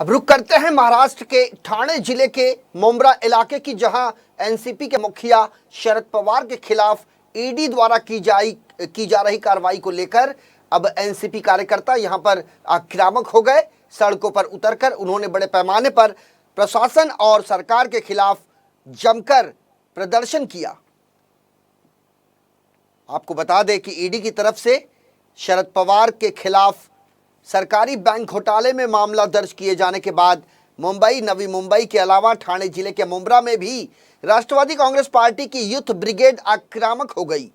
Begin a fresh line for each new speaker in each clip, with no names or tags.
अब रुक करते हैं महाराष्ट्र के ठाणे जिले के मुंब्रा इलाके की, जहां एनसीपी के मुखिया शरद पवार के खिलाफ ईडी द्वारा की जा रही कार्रवाई को लेकर अब एनसीपी कार्यकर्ता यहां पर आक्रामक हो गए। सड़कों पर उतरकर उन्होंने बड़े पैमाने पर प्रशासन और सरकार के खिलाफ जमकर प्रदर्शन किया। आपको बता दें कि ईडी की तरफ से शरद पवार के खिलाफ सरकारी बैंक घोटाले में मामला दर्ज किए जाने के बाद मुंबई, नवी मुंबई के अलावा ठाणे जिले के मुंब्रा में भी राष्ट्रवादी कांग्रेस पार्टी की यूथ ब्रिगेड आक्रामक हो गई।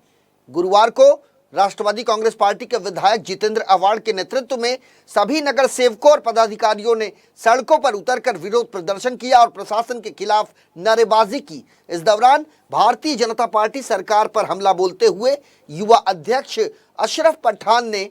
गुरुवार को राष्ट्रवादी कांग्रेस पार्टी के विधायक जितेंद्र आव्हाड के नेतृत्व में सभी नगर सेवकों और पदाधिकारियों ने सड़कों पर उतरकर विरोध प्रदर्शन किया और प्रशासन के खिलाफ नारेबाजी की। इस दौरान भारतीय जनता पार्टी सरकार पर हमला बोलते हुए युवा अध्यक्ष अशरफ पठान ने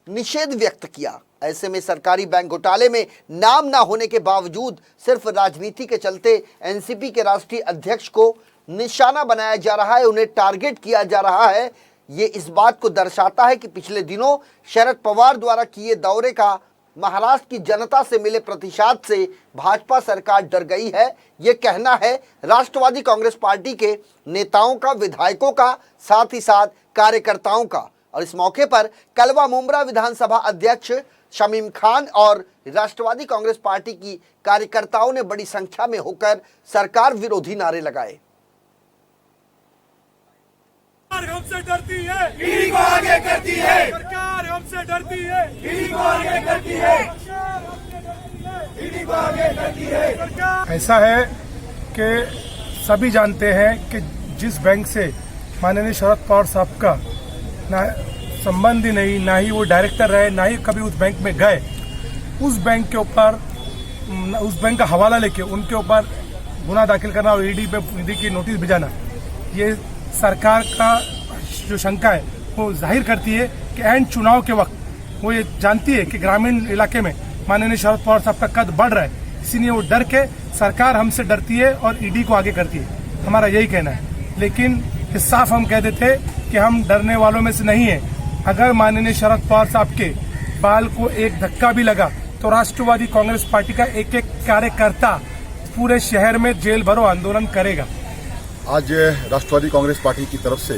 निषेध व्यक्त किया। ऐसे में सरकारी बैंक घोटाले में नाम ना होने के बावजूद सिर्फ राजनीति के चलते एनसीपी के राष्ट्रीय अध्यक्ष को निशाना बनाया जा रहा है, उन्हें टारगेट किया जा रहा है। ये इस बात को दर्शाता है कि पिछले दिनों शरद पवार द्वारा किए दौरे का महाराष्ट्र की जनता से मिले प्रतिसाद से भाजपा सरकार डर गई है। ये कहना है राष्ट्रवादी कांग्रेस पार्टी के नेताओं का, विधायकों का, साथ ही साथ कार्यकर्ताओं का। और इस मौके पर कलवा मुंब्रा विधानसभा अध्यक्ष शमीम खान और राष्ट्रवादी कांग्रेस पार्टी की कार्यकर्ताओं ने बड़ी संख्या में होकर सरकार विरोधी नारे लगाए।
सरकार हमसे डरती है,
ईडी को आगे करती है।
सरकार हमसे डरती है,
ईडी को आगे करती है। ईडी को आगे करती है।
सरकार
ऐसा है कि सभी जानते हैं कि जिस बैंक से माननीय शरद पवार साहब का ना संबंध ही नहीं, ना ही वो डायरेक्टर रहे, ना ही कभी उस बैंक में गए, उस बैंक के ऊपर, उस बैंक का हवाला लेके उनके ऊपर गुना दाखिल करना और ईडी की नोटिस भिजाना, ये सरकार का जो शंका है वो जाहिर करती है कि एंड चुनाव के वक्त वो ये जानती है कि ग्रामीण इलाके में माननीय शरद पवार साहब का कद बढ़ रहा है, इसीलिए वो डर के सरकार हमसे डरती है और ईडी को आगे करती है। हमारा यही कहना है। लेकिन साफ हम कह देते कि हम डरने वालों में से नहीं है। अगर माननीय शरद पवार साहब के बाल को एक धक्का भी लगा तो राष्ट्रवादी कांग्रेस पार्टी का एक एक कार्यकर्ता पूरे शहर में जेल भरो आंदोलन करेगा।
आज राष्ट्रवादी कांग्रेस पार्टी की तरफ से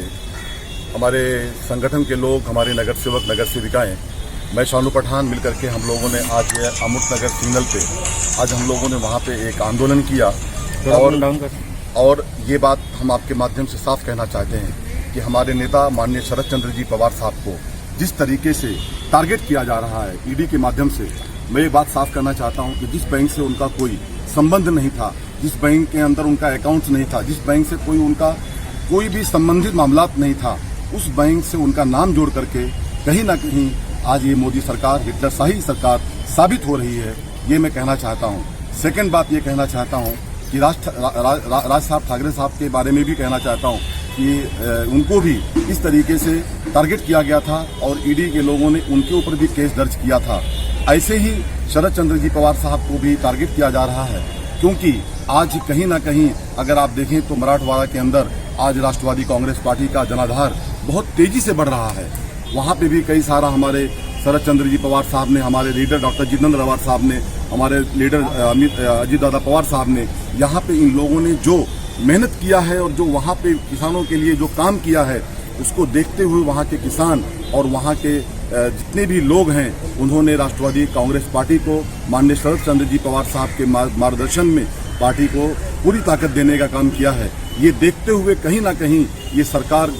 हमारे संगठन के लोग, हमारे नगर सेवक, नगर सेविकाएं, मैं शानू पठान मिलकर के हम लोगों ने आज अमृतनगर सिग्नल पे आज हम लोगों ने वहाँ पे एक आंदोलन किया। और ये बात हम आपके माध्यम से साफ कहना चाहते हैं कि हमारे नेता माननीय शरद चंद्र जी पवार साहब को जिस तरीके से टारगेट किया जा रहा है ईडी के माध्यम से, मैं ये बात साफ करना चाहता हूं कि जिस बैंक से उनका कोई संबंध नहीं था, जिस बैंक के अंदर उनका अकाउंट नहीं था, जिस बैंक से उनका कोई भी संबंधित मामला नहीं था, उस बैंक से उनका नाम जोड़ करके कहीं ना कहीं आज ये मोदी सरकार, हिटलरशाही सरकार साबित हो रही है, ये मैं कहना चाहता हूँ। सेकेंड बात ये कहना चाहता हूँ कि राज साहब ठाकरे साहब के बारे में भी कहना चाहता हूँ कि उनको भी इस तरीके से टारगेट किया गया था और ईडी के लोगों ने उनके ऊपर भी केस दर्ज किया था। ऐसे ही शरद चंद्र जी पवार साहब को भी टारगेट किया जा रहा है, क्योंकि आज कहीं ना कहीं अगर आप देखें तो मराठवाड़ा के अंदर आज राष्ट्रवादी कांग्रेस पार्टी का जनाधार बहुत तेजी से बढ़ रहा है। वहाँ पे भी कई सारा हमारे शरद चंद्र जी पवार साहब ने, हमारे लीडर डॉक्टर जितेंद्र आव्हाड साहब ने, हमारे लीडर अजीत दादा पवार साहब ने, यहाँ पे इन लोगों ने जो मेहनत किया है और जो वहाँ पे किसानों के लिए जो काम किया है, उसको देखते हुए वहाँ के किसान और वहाँ के जितने भी लोग हैं, उन्होंने राष्ट्रवादी कांग्रेस पार्टी को माननीय शरद चंद्र जी पवार साहब के मार्गदर्शन में पार्टी को पूरी ताकत देने का काम किया है। ये देखते हुए कहीं ना कहीं ये सरकार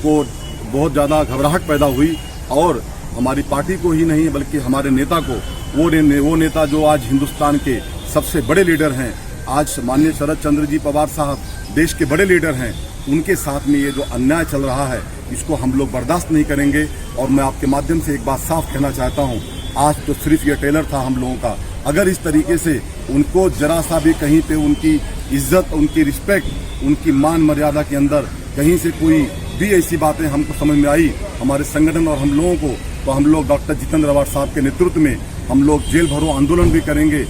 को बहुत ज़्यादा घबराहट पैदा हुई और हमारी पार्टी को ही नहीं बल्कि हमारे नेता को, वो नेता जो आज हिंदुस्तान के सबसे बड़े लीडर हैं, आज माननीय शरद चंद्र जी पवार साहब देश के बड़े लीडर हैं, उनके साथ में ये जो अन्याय चल रहा है इसको हम लोग बर्दाश्त नहीं करेंगे। और मैं आपके माध्यम से एक बात साफ कहना चाहता हूँ, आज तो सिर्फ ये टेलर था हम लोगों का। अगर इस तरीके से उनको जरा सा भी कहीं पे उनकी इज्जत, उनकी रिस्पेक्ट, उनकी मान मर्यादा के अंदर कहीं से कोई भी ऐसी बातें हमको समझ में आई हमारे संगठन और हम लोगों को, तो हम लोग डॉक्टर जितेंद्र आव्हाड साहब के नेतृत्व में हम लोग जेल भरो आंदोलन भी करेंगे।